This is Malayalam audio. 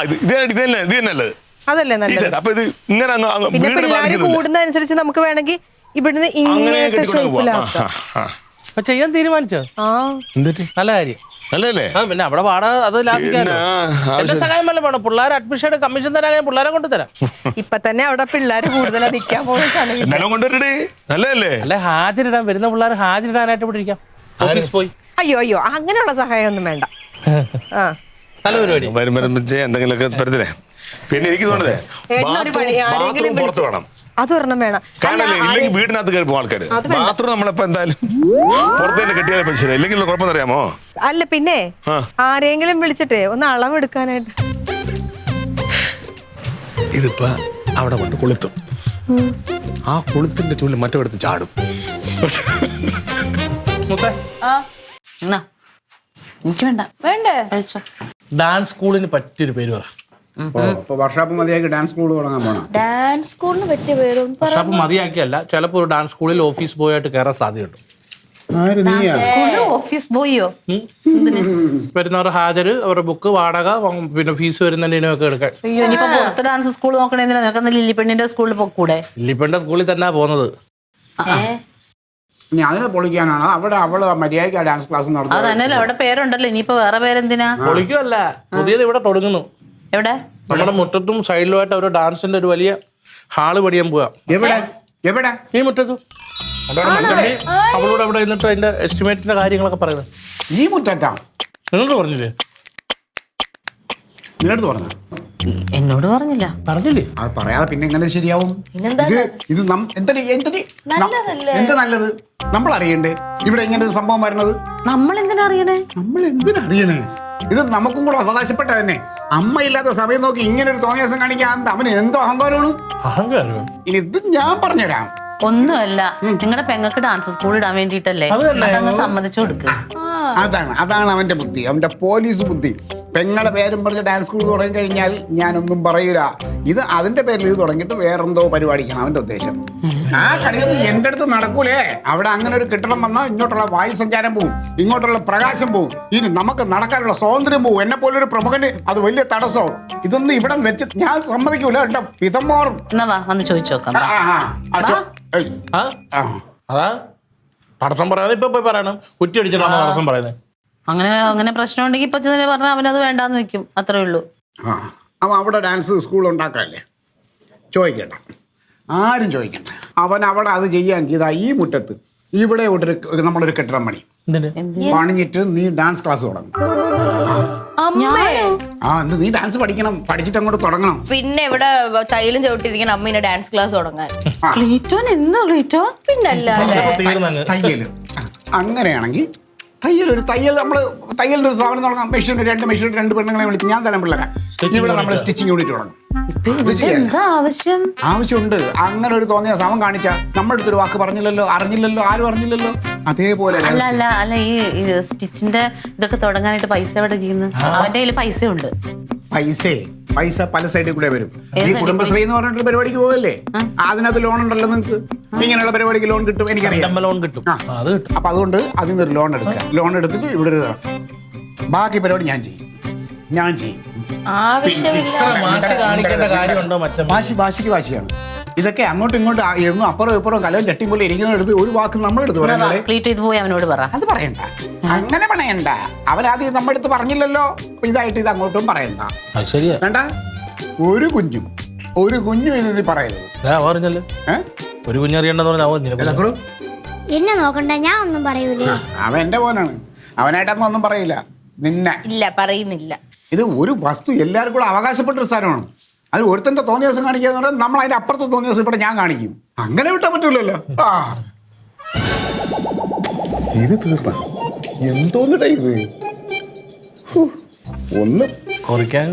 ഇത് തന്നെയല്ലേ അതല്ലേ നല്ലത്. അപ്പൊ ഇത് ഇങ്ങനെ പിന്നെ പിള്ളേര് കൂടുന്നതനുസരിച്ച് നമുക്ക് വേണമെങ്കിൽ ഇവിടുന്ന് ഇങ്ങനത്തെ ഷേപ്പിലാക്കാം. ചെയ്യാൻ തീരുമാനിച്ചോ? നല്ല കാര്യം. നല്ലല്ലേ? പിന്നെ അവിടെ വാടക അത് ലാഭിക്കാനോ. എന്റെ സഹായം വല്ല വേണം. പിള്ളേർ അഡ്മിഷൻ കമ്മീഷൻ തരാൻ ഞാൻ പിള്ളേരെ കൊണ്ടുതരാം. ഇപ്പൊ തന്നെ അവിടെ പിള്ളേര് കൂടുതലാ നിൽക്കാൻ പോകുന്ന. നല്ലല്ലേ? അല്ലെ ഹാജരിടാൻ വരുന്ന പിള്ളേർ ഹാജരിടാനായിട്ട് ഇവിടെ ഇരിക്കാം. ഓഫീസ് പോയി. അയ്യോ അങ്ങനെയുള്ള സഹായം ഒന്നും വേണ്ട. നല്ല പരിപാടി. എന്തെങ്കിലുമൊക്കെ തരത്തില്ലേ? പിന്നെ എനിക്ക് തോന്നുന്നത് പുറത്ത് വേണം. അതൊരെണ്ണം വേണം. ഇല്ലെങ്കിൽ വീടിനകത്ത് കയറി പോകും ആൾക്കാര്. ബാത്റൂം നമ്മളിപ്പോ എന്തായാലും പുറത്ത് തന്നെ കെട്ടിയാലും പറ്റില്ല. ഇല്ലെങ്കിൽ കുഴപ്പമെന്ന് അറിയാമോ? അല്ല പിന്നെ ആരെങ്കിലും വിളിച്ചിട്ടേ ഒന്ന് അളവെടുക്കാനായിട്ട്. ഇതിപ്പോ അവിടെ കൊണ്ട് കൊളുത്തും. ആ കൊളുത്തിന്റെ ചൂടിൽ മറ്റെടുത്ത് ചാടും. എനിക്ക് വേണ്ട. വേണ്ടേ? ഡാൻസ് സ്കൂളിന് പറ്റിയൊരു പേര് പറ. വർഷാപ്പ് മതിയാക്കി ഡാൻസ് സ്കൂൾ തുടങ്ങാൻ പോണം. ഡാൻസ് സ്കൂളിന് പറ്റിയ പേര് വർഷാപ്പ് മതിയാക്കിയല്ല, ചിലപ്പോ ഒരു ഡാൻസ് സ്കൂളിൽ ഓഫീസ് ബോയ് ആയിട്ട് കയറാൻ സാധ്യതയുണ്ട്. ഓഫീസ് ബോയോ? വരുന്നവരുടെ ഹാജര്, അവരുടെ ബുക്ക്, വാടക, പിന്നെ ഫീസ് വരുന്നതിനൊക്കെ എടുക്കാൻ. അയ്യോ, ഇനിയിപ്പോ പുറത്ത് ഡാൻസ് സ്കൂൾ നോക്കണെന്തിനാ? നിനക്ക് ലില്ലിപ്പെണ്ണിന്റെ സ്കൂളിൽ പോക്കൂടെ? ലില്ലിപ്പെണ്ണിന്റെ സ്കൂളിൽ തന്നെ പോകുന്നത്. ഇനി അതിനെ പൊളിക്കാനാണ് അവിടെ അവള് മര്യാദയ്ക്ക് ഡാൻസ് ക്ലാസ് നടത്തുന്നത്. അതന്നല്ലേ അവിടെ പേരുണ്ടല്ലോ. ഇനിയിപ്പോ വേറെ പേരെന്തിനാ? പൊളിക്കുമല്ല, പുതിയത് ഇവിടെ തുടങ്ങുന്നു. എവിടെ? നമ്മുടെ മുറ്റത്തും സൈഡിലുമായിട്ട് ഒരു ഡാൻസിന്റെ ഒരു വലിയ ഹാള് പണിയാൻ പോവാ. എവിടെ? ഈ മുറ്റത്തും അവളോട് അവിടെ നിന്നിട്ട് അതിന്റെ എസ്റ്റിമേറ്റിന്റെ കാര്യങ്ങളൊക്കെ പറയുന്നത്. ഈ മുറ്റത്താ? നിങ്ങളോട് പറഞ്ഞില്ലേ? നിന്നോട് പറഞ്ഞ? എന്നോട് പറഞ്ഞില്ല. പറഞ്ഞില്ലേ? അത് പറയാതെ പിന്നെ എങ്ങനെ ശരിയാവും? ഇത് എന്ത് നല്ലത് നമ്മൾ അറിയണ്ടേ ഇവിടെ ഇങ്ങനെ ഒരു സംഭവം വരുന്നത്? നമ്മൾ എന്തിനാ അറിയണേ? ഇത് നമുക്കും കൂടെ അവകാശപ്പെട്ട തന്നെ. അമ്മ ഇല്ലാത്ത സമയം നോക്കി ഇങ്ങനെ ഒരു തോന്നിയാസം കാണിക്കാൻ അവന് എന്തോ അഹങ്കാരമാണ്. ഇനി ഇത് ഞാൻ പറഞ്ഞുതരാം. ഒന്നുമല്ല, നിങ്ങളുടെ പെങ്ങൾക്ക് ഡാൻസ് സ്കൂൾ ഇടാൻ വേണ്ടിട്ടല്ലേ? അതങ്ങ് സമ്മതിച്ചു കൊടുക്കുക. അതാണ് അവന്റെ ബുദ്ധി, അവന്റെ പോലീസ് ബുദ്ധി. പെങ്ങളുടെ പേരും പറഞ്ഞ് ഡാൻസ് സ്കൂൾ തുടങ്ങി കഴിഞ്ഞാൽ ഞാനൊന്നും പറയൂല. ഇത് അതിന്റെ പേരിൽ ഇത് തുടങ്ങിയിട്ട് വേറെന്തോ പരിപാടിക്കണം അവന്റെ ഉദ്ദേശം. ആ കളിയൊന്നും എന്റെ അടുത്ത് നടക്കൂലേ. അവിടെ അങ്ങനെ ഒരു കെട്ടിടം വന്നാൽ ഇങ്ങോട്ടുള്ള വായു സഞ്ചാരം പോവും, ഇങ്ങോട്ടുള്ള പ്രകാശം പോവും, ഇനി നമുക്ക് നടക്കാനുള്ള സ്വാതന്ത്ര്യം പോവും. എന്നെ പോലൊരു പ്രമുഖന് അത് വലിയ തടസ്സവും. ഇതൊന്നും ഇവിടെ വെച്ച് ഞാൻ സമ്മതിക്കൂല. എന്റെ പിതം മാറും. വന്ന് ചോദിച്ചു നോക്കാം. അതാ തടസ്സം പറയാതെ ഇപ്പൊ പോയി പറയണം. കുറ്റി അടിച്ചിട്ടാണ് തടസ്സം പറയുന്നത്. അങ്ങനെ പ്രശ്നം ഉണ്ടെങ്കിൽ ഇപ്പൊ പറഞ്ഞാൽ അവനത് വേണ്ടാന്ന് വെക്കും. അത്രേ ഉള്ളൂ. അവൻ അവിടെ ഡാൻസ് സ്കൂൾ ഉണ്ടാക്കാല്ലേ? ചോദിക്കണ്ട, ആരും ചോദിക്കണ്ട. അവൻ അവിടെ അത് ചെയ്യാൻ ചെയ്താ ഈ മുറ്റത്ത് ഇവിടെ നമ്മളൊരു കെട്ടിടം പണിഞ്ഞിട്ട് നീ ഡാൻസ് ക്ലാസ് തുടങ്ങും. നീ ഡാൻസ് പഠിക്കണം, പഠിച്ചിട്ട് അങ്ങോട്ട് തുടങ്ങണം. പിന്നെ ഇവിടെ തൈലും ചവിട്ടിരിക്കണം അമ്മ ഡാൻസ് ക്ലാസ് തുടങ്ങാൻ. തയ്യല് അങ്ങനെയാണെങ്കിൽ തയ്യൽ നമ്മള് തയ്യലിന്റെ ഒരു സാധനം തുടങ്ങാം. രണ്ട് മെഷീൻ 2 പെണ്ണുങ്ങളെ വിളിച്ച് ഞാൻ തരാൻ പിള്ളേരാ. ഇവിടെ നമ്മൾ സ്റ്റിച്ചിങ് യൂണിറ്റ് തുടങ്ങും. ആവശ്യമുണ്ട്. അങ്ങനെ ഒരു തോന്നിയ സമം കാണിച്ചാൽ നമ്മുടെ അടുത്തൊരു വാക്ക് പറഞ്ഞില്ലല്ലോ, അറിഞ്ഞില്ലല്ലോ, ആരും അറിഞ്ഞില്ലല്ലോ. അതേപോലെ അല്ല ഈ സ്റ്റിച്ചിന്റെ ഇതൊക്കെ തുടങ്ങാനായിട്ട് പൈസ എവിടെ ഇരിക്കുന്നു? അവന്റെ കയ്യിൽ പൈസ ഉണ്ട്. പൈസ പല സൈഡിൽ കൂടെ വരും. ഈ കുടുംബശ്രീ എന്ന് പറഞ്ഞിട്ട് പരിപാടിക്ക് പോകല്ലേ, അതിനകത്ത് ലോൺ ഉണ്ടല്ലോ നിങ്ങൾക്ക്. ഇങ്ങനെയുള്ള പരിപാടിക്ക് ലോൺ കിട്ടും, എനിക്കറിയാം. ലോൺ കിട്ടും. അപ്പൊ അതുകൊണ്ട് അതിൽ നിന്നൊരു ലോൺ എടുക്കുക. ലോൺ എടുത്തിട്ട് ഇവിടെ ബാക്കി പരിപാടി ഞാൻ ചെയ്യും. വാശിക്ക് വാശിയാണ്. ഇതൊക്കെ അങ്ങോട്ടും ഇങ്ങോട്ടും എന്നും അപ്പുറം ഇപ്പുറം കലവും ചട്ടിയും പോലെ ഇരിക്കുന്നതെടുത്ത് ഒരു വാക്ക് നമ്മളെടുത്ത് അത് പറയണ്ട. അങ്ങനെ പറയണ്ട. അവരാദ്യം നമ്മുടെ അടുത്ത് പറഞ്ഞില്ലല്ലോ, ഇതായിട്ട് ഇത് അങ്ങോട്ടും പറയണ്ട. വേണ്ട. ഒരു കുഞ്ഞും ഇത് പറയരുത്. ഒരു കുഞ്ഞറിയണ്ടെന്ന് എന്നെ നോക്കണ്ട, ഞാൻ ഒന്നും പറയൂലേ. അവൻ എന്റെ മോനാണ്, അവനായിട്ടൊന്നും ഒന്നും പറയില്ല. നിന്നെ ഇല്ല പറയുന്നില്ല. ഇത് ഒരു വസ്തു എല്ലാവർക്കും കൂടെ അവകാശപ്പെട്ടൊരു സ്ഥലമാണ്. അത് ഒരുത്തന്റെ തോന്നിയ ദിവസം കാണിക്കാന്ന് പറഞ്ഞാൽ നമ്മൾ അതിന്റെ അപ്പുറത്തെ തോന്നിയ ദിവസം ഇവിടെ ഞാൻ കാണിക്കും. അങ്ങനെ വിട്ടാൻ പറ്റൂലല്ലോ. ഇത് തീർന്ന എന്തോന്നിട്ടാ ഇത്? ഒന്ന് കുറയ്ക്കാം.